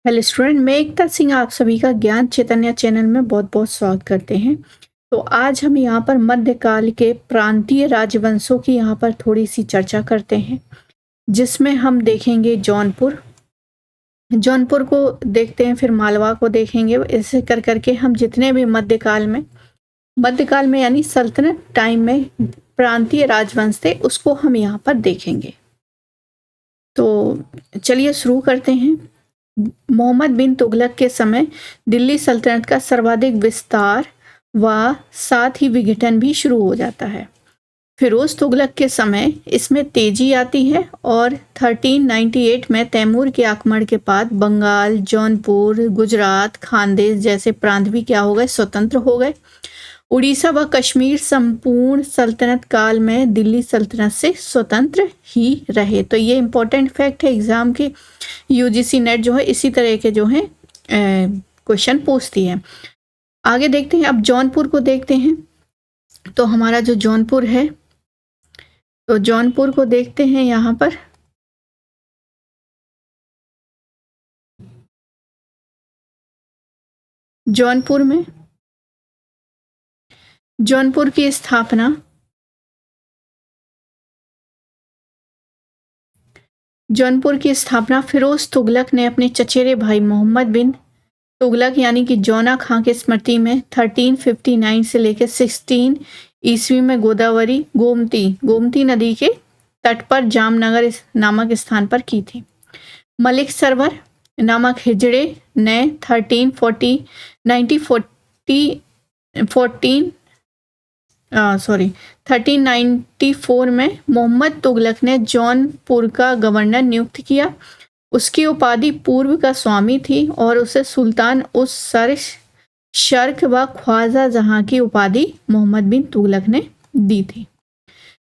Hello student, मैं एकता सिंह आप सभी का ज्ञान चैतन्य चैनल में बहुत बहुत स्वागत करते हैं। तो आज हम यहाँ पर मध्यकाल के प्रांतीय राजवंशों की यहाँ पर थोड़ी सी चर्चा करते हैं, जिसमें हम देखेंगे जौनपुर। जौनपुर को देखते हैं, फिर मालवा को देखेंगे। ऐसे कर करके हम जितने भी मध्यकाल में यानी सल्तनत टाइम में प्रांतीय राजवंश थे उसको हम यहाँ पर देखेंगे। तो चलिए शुरू करते हैं। मोहम्मद बिन तुगलक के समय दिल्ली सल्तनत का सर्वाधिक विस्तार व साथ ही विघटन भी शुरू हो जाता है। फिरोज तुगलक के समय इसमें तेजी आती है और 1398 में तैमूर के आक्रमण के बाद बंगाल, जौनपुर, गुजरात, खानदेश जैसे प्रांत भी क्या हो गए, स्वतंत्र हो गए। उड़ीसा व कश्मीर संपूर्ण सल्तनत काल में दिल्ली सल्तनत से स्वतंत्र ही रहे। तो ये इंपॉर्टेंट फैक्ट है, एग्जाम के यूजीसी नेट जो है इसी तरह के जो है क्वेश्चन पूछती है। आगे देखते हैं, अब जौनपुर को देखते हैं। तो हमारा जो जौनपुर है, तो जौनपुर को देखते हैं यहाँ पर। जौनपुर में जौनपुर की स्थापना फिरोज तुगलक ने अपने चचेरे भाई मोहम्मद बिन तुगलक यानी कि जौना खां की स्मृति में 1359 से लेकर 16 ईस्वी में गोमती नदी के तट पर जामनगर नामक स्थान पर की थी। मलिक सरवर नामक हिजड़े ने 1394 में मोहम्मद तुगलक ने जौनपुर का गवर्नर नियुक्त किया। उसकी उपाधि पूर्व का स्वामी थी और उसे सुल्तान उस शर्क व ख्वाजा जहां की उपाधि मोहम्मद बिन तुगलक ने दी थी।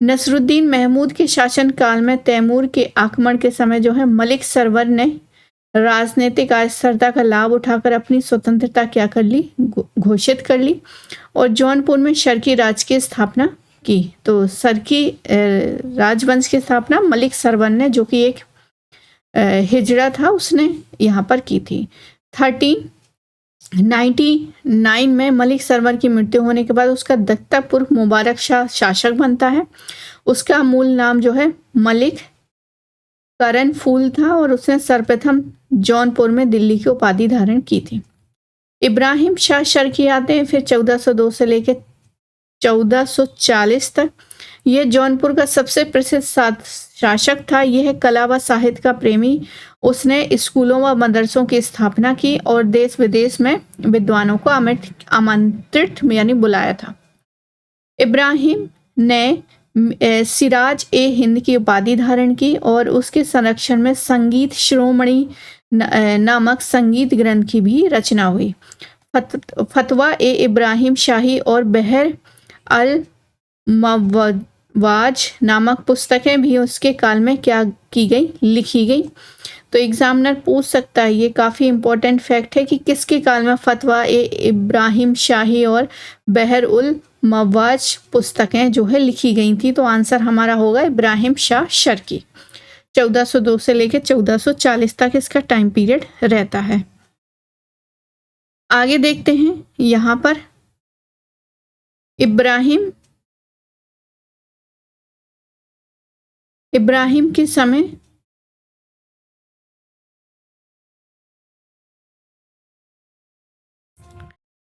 नसरुद्दीन महमूद के शासनकाल में तैमूर के आक्रमण के समय जो है मलिक सरवर ने राजनीतिक अस्थिरता का लाभ उठाकर अपनी स्वतंत्रता क्या कर ली, घोषित कर ली और जौनपुर में शर्की राज की स्थापना की। तो शर्की राजवंश की स्थापना मलिक सरवर ने, जो कि एक हिजड़ा था, उसने यहाँ पर की थी। 1399 में मलिक सरवर की मृत्यु होने के बाद उसका दत्तापुर मुबारक शाह शासक बनता है। उसका मूल नाम जो है मलिक करण फूल था और उसने सर्वप्रथम जौनपुर में दिल्ली की उपाधि धारण की थी। इब्राहिम शाह शर्की आते हैं फिर 1402 से लेकर 1440 तक। यह जौनपुर का सबसे प्रसिद्ध शासक था। यह कला व साहित्य का प्रेमी। उसने स्कूलों व मदरसों की स्थापना की और देश विदेश में विद्वानों को आमंत्रित यानी बुलाया था। इब्राहिम ने सिराज ए हिंद की उपाधि धारण की और उसके संरक्षण में संगीत शिरोमणि नामक संगीत ग्रंथ की भी रचना हुई। फतवा ए इब्राहिम शाही और बहर अल मवाज नामक पुस्तकें भी उसके काल में क्या की गई, लिखी गई। तो एग्जामिनर पूछ सकता है, ये काफ़ी इंपॉर्टेंट फैक्ट है कि किसके काल में फतवा ए इब्राहिम शाही और बहर उल मवाज पुस्तकें जो है लिखी गई थी। तो आंसर हमारा होगा इब्राहिम शाह शर्की। 1402 से लेकर 1440 तक इसका टाइम पीरियड रहता है। आगे देखते हैं, यहाँ पर इब्राहिम के समय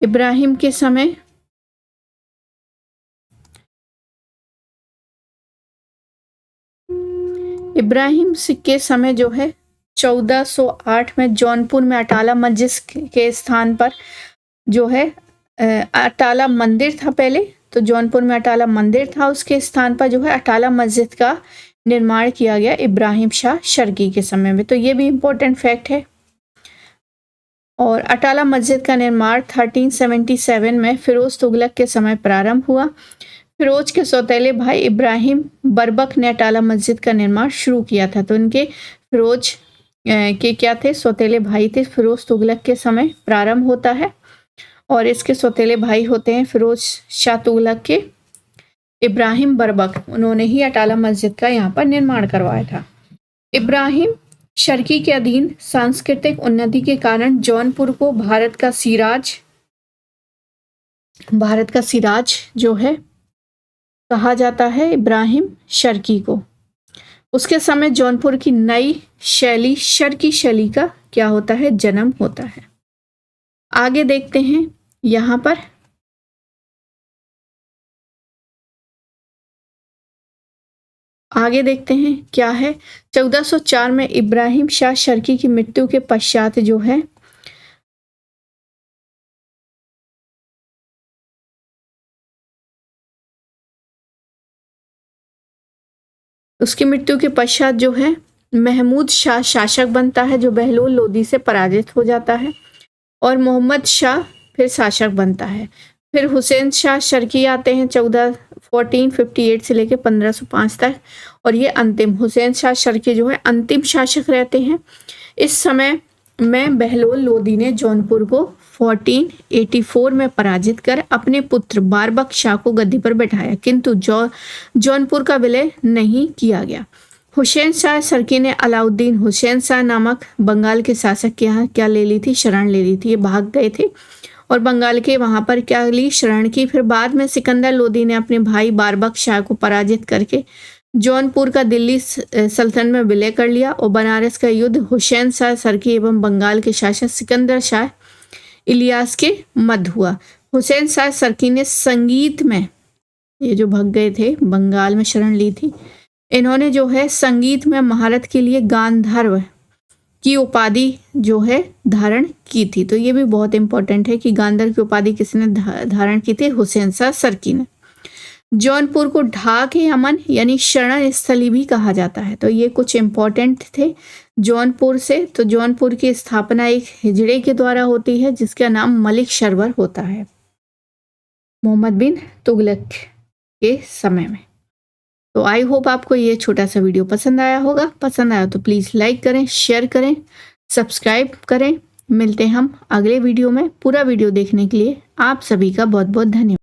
इब्राहिम के समय जो है 1408 में जौनपुर में अटाला मस्जिद के स्थान पर जो है अटाला मंदिर था पहले। तो जौनपुर में अटाला मंदिर था, उसके स्थान पर जो है अटाला मस्जिद का निर्माण किया गया इब्राहिम शाह शर्की के समय में। तो ये भी इम्पोर्टेंट फैक्ट है। और अटाला मस्जिद का निर्माण 1377 में फिरोज तुगलक के समय प्रारंभ हुआ। फिरोज के सौतेले भाई इब्राहिम बरबक ने अटाला मस्जिद का निर्माण शुरू किया था। तो इनके फिरोज के क्या थे, सौतेले भाई थे। फिरोज तुगलक के समय प्रारंभ होता है और इसके सौतेले भाई होते हैं फिरोज शाह तुगलक के इब्राहिम बरबक। उन्होंने ही अटाला मस्जिद का यहाँ पर निर्माण करवाया था। इब्राहिम शर्की के अधीन सांस्कृतिक उन्नति के कारण जौनपुर को भारत का सिराज जो है कहा जाता है इब्राहिम शर्की को। उसके समय जौनपुर की नई शैली शर्की शैली का क्या होता है, जन्म होता है। आगे देखते हैं यहाँ पर क्या है। 1404 में इब्राहिम शाह शर्की की मृत्यु के पश्चात जो है उसकी मृत्यु के पश्चात जो है महमूद शाह शासक बनता है, जो बहलोल लोदी से पराजित हो जाता है, और मोहम्मद शाह फिर शासक बनता है। फिर हुसैन शाह शर्की आते हैं 1458 से लेकर 1505 तक, और ये अंतिम हुसैन शाह शर्की जो है अंतिम शासक रहते हैं। इस समय में बहलोल लोदी ने जौनपुर को 1484 में पराजित कर अपने पुत्र बारबक शाह को गद्दी पर बैठाया, किंतु जौनपुर का विलय नहीं किया गया। हुसैन शाह शर्की ने अलाउद्दीन हुसैन शाह नामक बंगाल के शासक के यहाँ क्या ले ली थी, शरण ले ली थी। ये भाग गए थे और बंगाल के वहाँ पर क्या ली, शरण की। फिर बाद में सिकंदर लोदी ने अपने भाई बारबक शाह को पराजित करके जौनपुर का दिल्ली सल्तनत में विलय कर लिया, और बनारस का युद्ध हुसैन शाह शर्की एवं बंगाल के शासक सिकंदर शाह इलियास के मध्य हुआ। हुसैन शाह शर्की ने संगीत में, ये जो भाग गए थे बंगाल में शरण ली थी, इन्होंने जो है संगीत में महारत के लिए गांधर्व की उपाधि जो है धारण की थी। तो ये भी बहुत इंपॉर्टेंट है कि गांधर्व की उपाधि किसने धारण की थी, हुसैन शाह शर्की ने। जौनपुर को ढाक अमन यानी शरण स्थली भी कहा जाता है। तो ये कुछ इंपॉर्टेंट थे जौनपुर से। तो जौनपुर की स्थापना एक हिजड़े के द्वारा होती है जिसका नाम मलिक शरवर होता है, मोहम्मद बिन तुगलक के समय में। तो आई होप आपको ये छोटा सा वीडियो पसंद आया होगा। पसंद आया तो प्लीज़ लाइक करें, शेयर करें, सब्सक्राइब करें। मिलते हैं हम अगले वीडियो में। पूरा वीडियो देखने के लिए आप सभी का बहुत बहुत धन्यवाद।